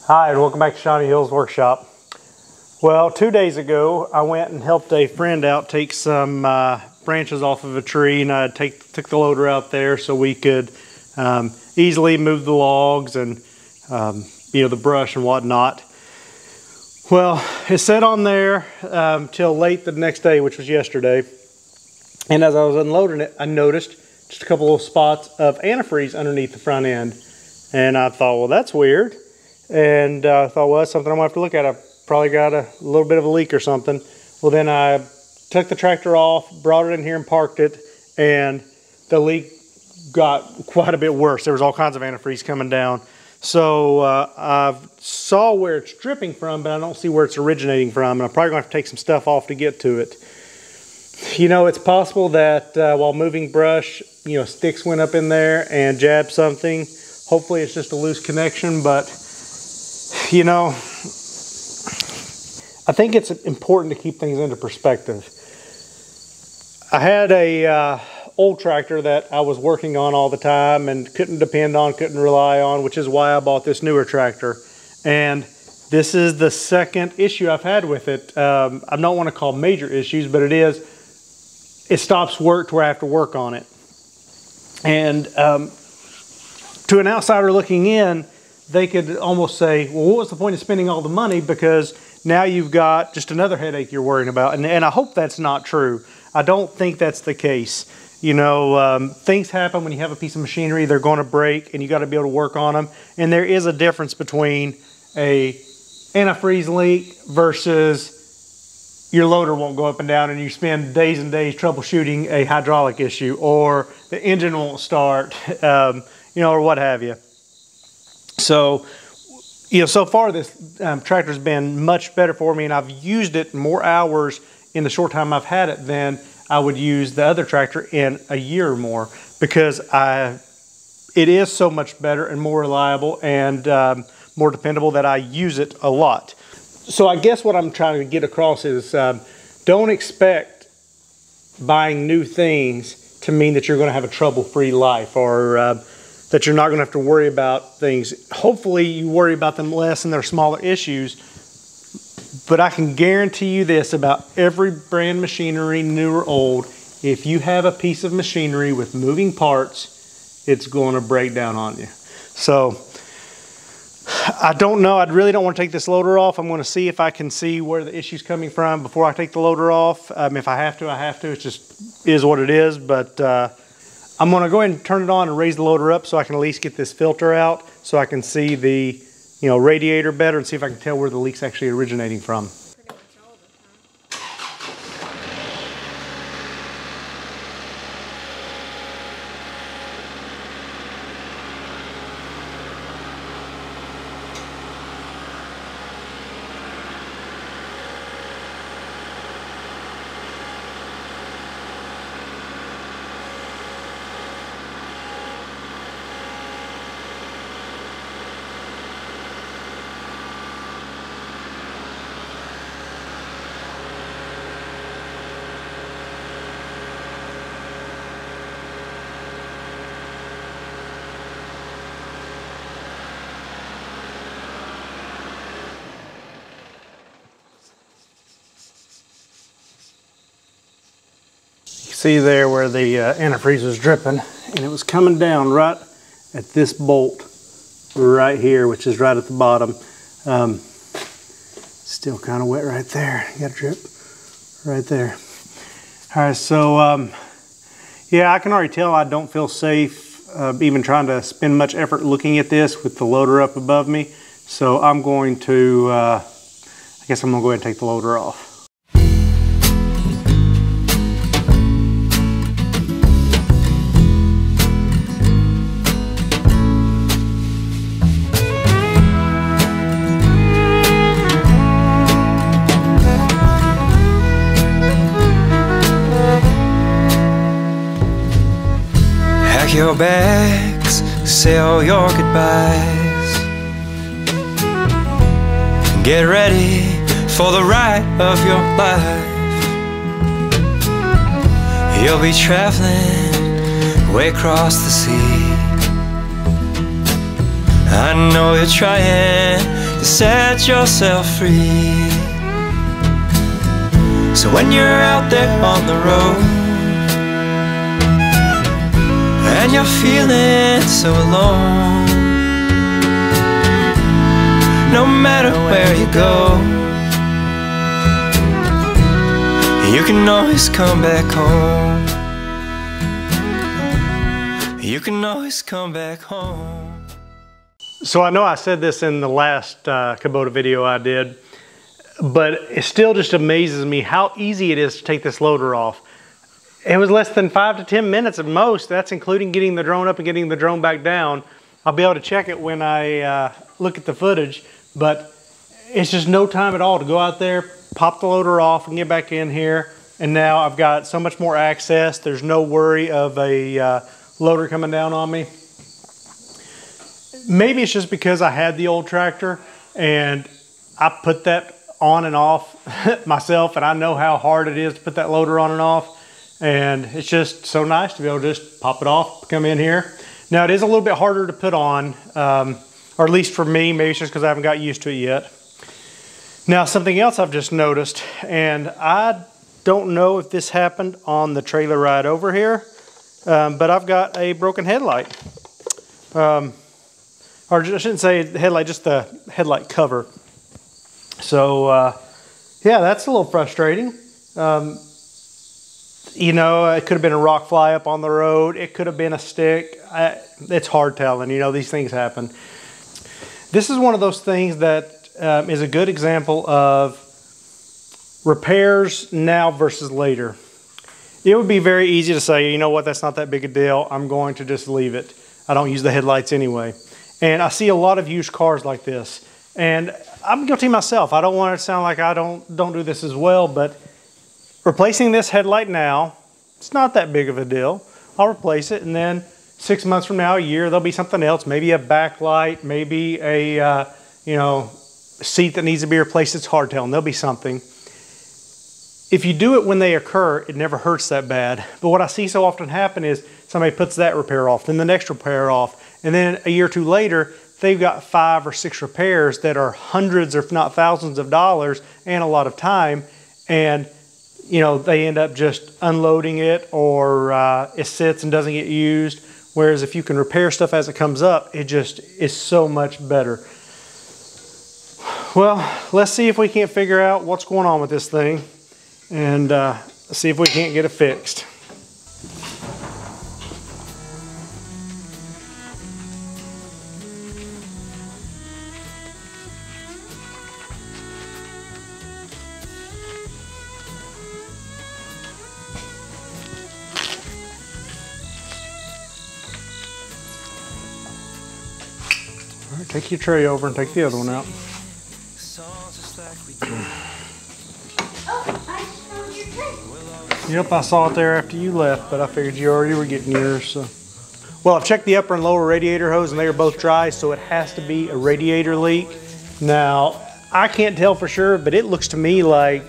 Hi, and welcome back to Shawnee Hill's Workshop. Well, 2 days ago, I went and helped a friend out take some branches off of a tree, and I took the loader out there so we could easily move the logs and the brush and whatnot. Well, it sat on there till late the next day, which was yesterday. And as I was unloading it, I noticed just a couple of spots of antifreeze underneath the front end. And I thought, well, that's weird. And I thought, well, that's something I'm gonna have to look at. I probably got a little bit of a leak or something. Well, then I took the tractor off, brought it in here and parked it, and the leak got quite a bit worse. There was all kinds of antifreeze coming down. So I saw where it's dripping from, but I don't see where it's originating from. And I'm probably gonna have to take some stuff off to get to it. You know, it's possible that while moving brush, sticks went up in there and jabbed something. Hopefully it's just a loose connection, but I think it's important to keep things into perspective. I had a old tractor that I was working on all the time and couldn't depend on, couldn't rely on, which is why I bought this newer tractor. And this is the second issue I've had with it. I don't want to call major issues, but it stops work to where I have to work on it. And to an outsider looking in, they could almost say, well, what was the point of spending all the money? Because now you've got just another headache you're worrying about. And I hope that's not true. I don't think that's the case. Things happen when you have a piece of machinery. They're going to break, and you got to be able to work on them. And there is a difference between a antifreeze leak versus your loader won't go up and down and you spend days and days troubleshooting a hydraulic issue, or the engine won't start, or what have you. So, so far this tractor's been much better for me, and I've used it more hours in the short time I've had it than I would use the other tractor in a year or more, because it is so much better and more reliable and more dependable that I use it a lot. So I guess what I'm trying to get across is don't expect buying new things to mean that you're going to have a trouble-free life, or that you're not going to have to worry about things. Hopefully you worry about them less and they're smaller issues, but I can guarantee you this about every brand machinery, new or old: if you have a piece of machinery with moving parts, it's going to break down on you. So I don't know. I really don't want to take this loader off. I'm going to see if I can see where the issue's coming from before I take the loader off. If I have to, I have to. It just is what it is. But I'm going to go ahead and turn it on and raise the loader up so I can at least get this filter out, so I can see the radiator better and see if I can tell where the leak's actually originating from. See there where the antifreeze was dripping, and it was coming down right at this bolt right here, which is right at the bottom. Still kind of wet right there. You got a drip right there. All right, so yeah, I can already tell I don't feel safe even trying to spend much effort looking at this with the loader up above me. So I'm going to, I guess I'm gonna go ahead and take the loader off. Pack your bags, say all your goodbyes, get ready for the ride of your life. You'll be traveling way across the sea. I know you're trying to set yourself free. So when you're out there on the road and you're feeling so alone, no matter where you go, you can always come back home. You can always come back home. So I know I said this in the last Kubota video I did, but it still just amazes me how easy it is to take this loader off. It was less than 5 to 10 minutes at most. That's including getting the drone up and getting the drone back down. I'll be able to check it when I look at the footage, but it's just no time at all to go out there, pop the loader off and get back in here. And now I've got so much more access. There's no worry of a loader coming down on me. Maybe it's just because I had the old tractor and I put that on and off myself, and I know how hard it is to put that loader on and off. And it's just so nice to be able to just pop it off, come in here. Now it is a little bit harder to put on, or at least for me, maybe it's just because I haven't got used to it yet. Now something else I've just noticed, and I don't know if this happened on the trailer ride over here, but I've got a broken headlight. Or I shouldn't say headlight, just the headlight cover. So yeah, that's a little frustrating. You know, it could have been a rock fly up on the road. It could have been a stick. It's hard telling, you know, these things happen. This is one of those things that is a good example of repairs now versus later. It would be very easy to say, you know what, that's not that big a deal. I'm going to just leave it. I don't use the headlights anyway. And I see a lot of used cars like this. And I'm guilty myself. I don't want it to sound like I don't do this as well, but replacing this headlight now, it's not that big of a deal. I'll replace it, and then 6 months from now, a year, there'll be something else. Maybe a backlight, maybe a you know, seat that needs to be replaced. It's hard telling. There'll be something. If you do it when they occur, it never hurts that bad. But what I see so often happen is somebody puts that repair off, then the next repair off, and then a year or two later, they've got 5 or 6 repairs that are hundreds, if not thousands of dollars and a lot of time. And you know, they end up just unloading it, or it sits and doesn't get used. Whereas if you can repair stuff as it comes up, it just is so much better. Well, let's see if we can't figure out what's going on with this thing, and see if we can't get it fixed. All right, take your tray over and take the other one out. Yep, I saw it there after you left, but I figured you already were getting yours. So. Well, I've checked the upper and lower radiator hose, and they are both dry, so it has to be a radiator leak. Now, I can't tell for sure, but it looks to me like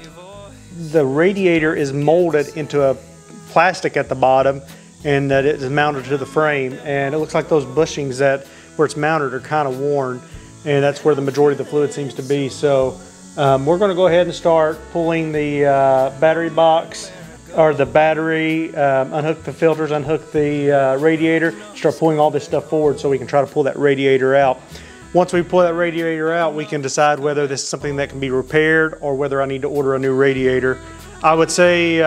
the radiator is molded into a plastic at the bottom, and that it is mounted to the frame. And it looks like those bushings that where it's mounted are kind of worn, and that's where the majority of the fluid seems to be. So we're going to go ahead and start pulling the battery box, or the battery, unhook the filters, unhook the radiator, start pulling all this stuff forward so we can try to pull that radiator out. Once we pull that radiator out, we can decide whether this is something that can be repaired or whether I need to order a new radiator. I would say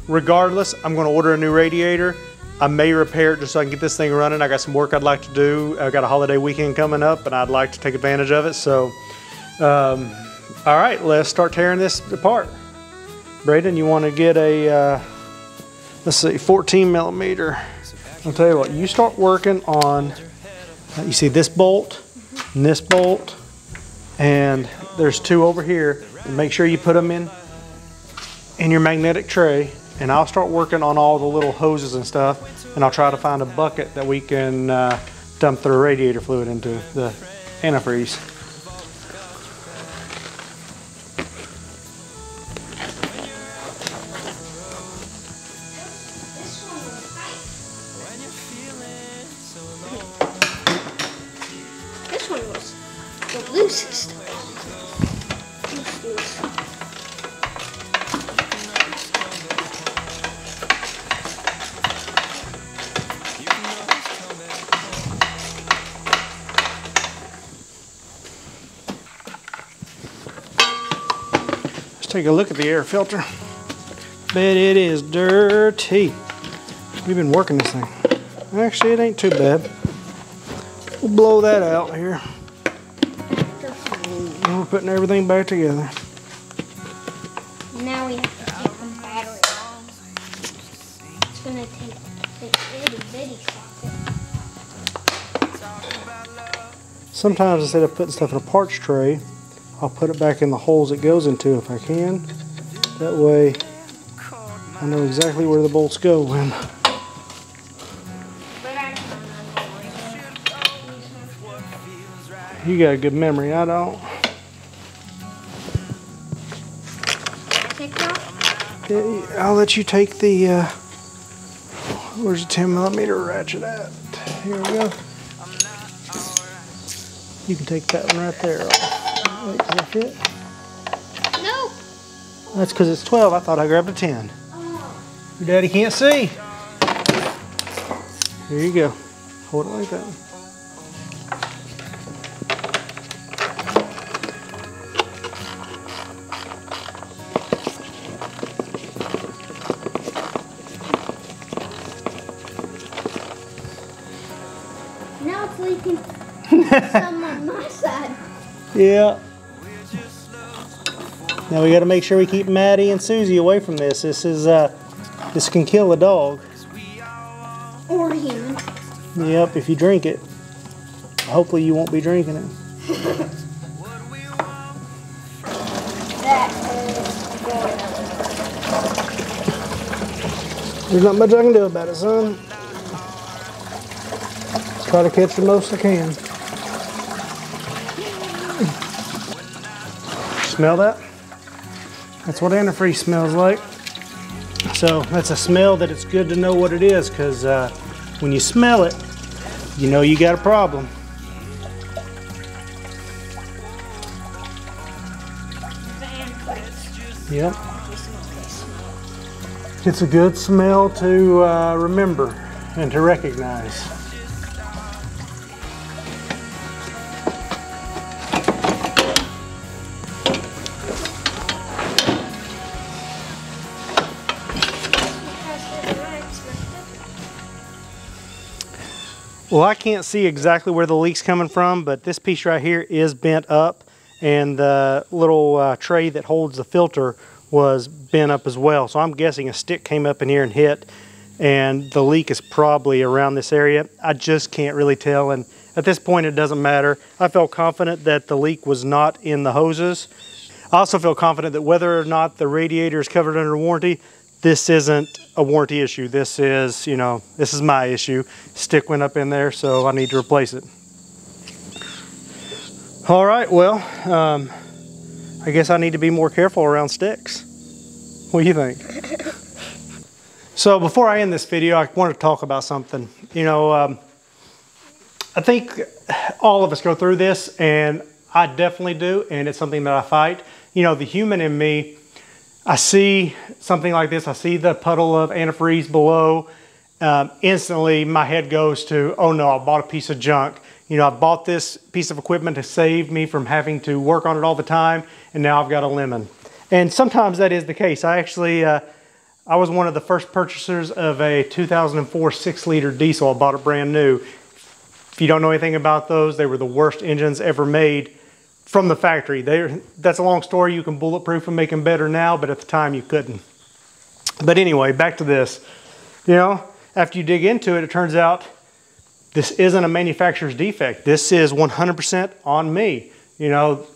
regardless, I'm going to order a new radiator. I may repair it just so I can get this thing running. I got some work I'd like to do. I've got a holiday weekend coming up and I'd like to take advantage of it. So, all right, let's start tearing this apart. Braden, you want to get a, let's see, 14 millimeter. I'll tell you what, you start working on, you see this bolt and this bolt, and there's 2 over here. And make sure you put them in your magnetic tray, and I'll start working on all the little hoses and stuff, and I'll try to find a bucket that we can dump the radiator fluid into, the antifreeze. Loose. system. Let's take a look at the air filter. Bet it is dirty. We've been working this thing. Actually, it ain't too bad. We'll blow that out here. And we're putting everything back together. Now we have to take the battery off. It's going to take the itty bitty socket. Sometimes instead of putting stuff in a parts tray, I'll put it back in the holes it goes into if I can. That way I know exactly where the bolts go when. You got a good memory, I don't. Take it off? Yeah, I'll let you take the, where's the 10mm ratchet at? Here we go. You can take that one right there off. Wait, does that fit? No. That's because it's 12. I thought I grabbed a 10. Oh. Your daddy can't see. Here you go. Hold it like that. Now it's leaking some on my side. Yeah. Now we got to make sure we keep Maddie and Susie away from this. This can kill a dog. Or a human. Yep, if you drink it. Hopefully you won't be drinking it. That is good. There's not much I can do about it, son. Try to catch the most I can. Smell that? That's what antifreeze smells like. So that's a smell that it's good to know what it is, because when you smell it, you know you got a problem. Yep. It's a good smell to remember and to recognize. Well, I can't see exactly where the leak's coming from, but this piece right here is bent up, and the little tray that holds the filter was bent up as well. So I'm guessing a stick came up in here and hit, and the leak is probably around this area. I just can't really tell, and at this point it doesn't matter. I felt confident that the leak was not in the hoses. I also feel confident that whether or not the radiator is covered under warranty, this isn't a warranty issue. This is, you know, this is my issue. Stick went up in there, so I need to replace it. All right, well, I guess I need to be more careful around sticks. What do you think? So before I end this video, I want to talk about something. You know, I think all of us go through this, and I definitely do, and it's something that I fight. You know, the human in me, I see something like this, I see the puddle of antifreeze below, instantly my head goes to, oh no, I bought a piece of junk. You know, I bought this piece of equipment to save me from having to work on it all the time, and now I've got a lemon. And sometimes that is the case. I actually, I was one of the first purchasers of a 2004 6-liter diesel. I bought it brand new. If you don't know anything about those, they were the worst engines ever made from the factory. That's a long story. You can bulletproof and make them better now, but at the time you couldn't. But anyway, back to this. You know, after you dig into it, it turns out this isn't a manufacturer's defect. This is 100% on me. You know,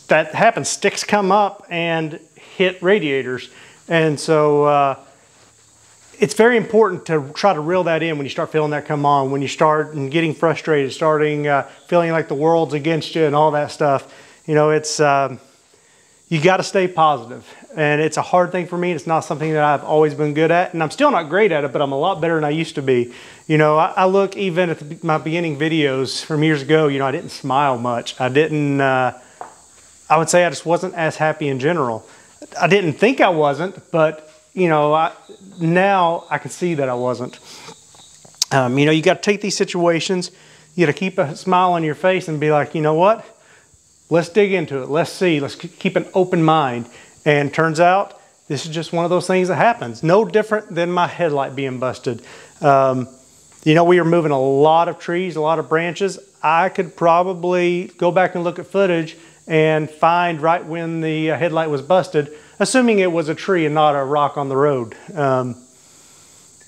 that happens. Sticks come up and hit radiators. And so it's very important to try to reel that in when you start feeling that come on, when you start getting frustrated, starting feeling like the world's against you and all that stuff. You know, it's you got to stay positive. And it's a hard thing for me. It's not something that I've always been good at. And I'm still not great at it, but I'm a lot better than I used to be. You know, I look even at my beginning videos from years ago, you know, I didn't smile much. I didn't, I would say I just wasn't as happy in general. I didn't think I wasn't, but, you know, now I can see that I wasn't. You know, you got to take these situations, you got to keep a smile on your face and be like, you know what? Let's dig into it. Let's see. Let's keep an open mind. And turns out this is just one of those things that happens. No different than my headlight being busted. You know, we were moving a lot of trees, a lot of branches. I could probably go back and look at footage and find right when the headlight was busted, assuming it was a tree and not a rock on the road.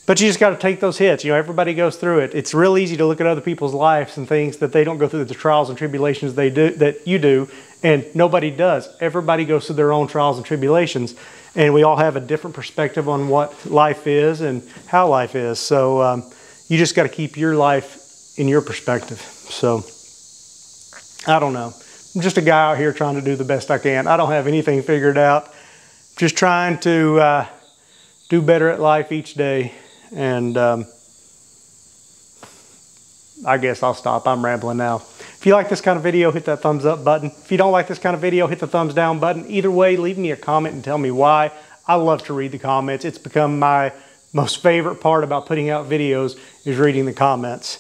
But you just got to take those hits. You know, everybody goes through it. It's real easy to look at other people's lives and things that they don't go through the trials and tribulations they do, that you do, and nobody does. Everybody goes through their own trials and tribulations, and we all have a different perspective on what life is and how life is. So you just got to keep your life in your perspective. So I don't know. I'm just a guy out here trying to do the best I can. I don't have anything figured out. Just trying to do better at life each day. And I guess I'll stop. I'm rambling now. If you like this kind of video, hit that thumbs up button. If you don't like this kind of video, hit the thumbs down button. Either way, leave me a comment and tell me why. I love to read the comments. It's become my most favorite part about putting out videos is reading the comments.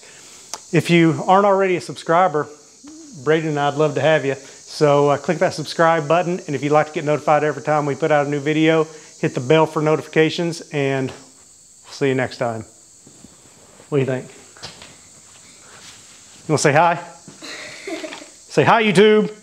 If you aren't already a subscriber, Braden and I'd love to have you. So click that subscribe button. And if you'd like to get notified every time we put out a new video, hit the bell for notifications, and see you next time. What do you think? You want to say hi? Say hi, YouTube.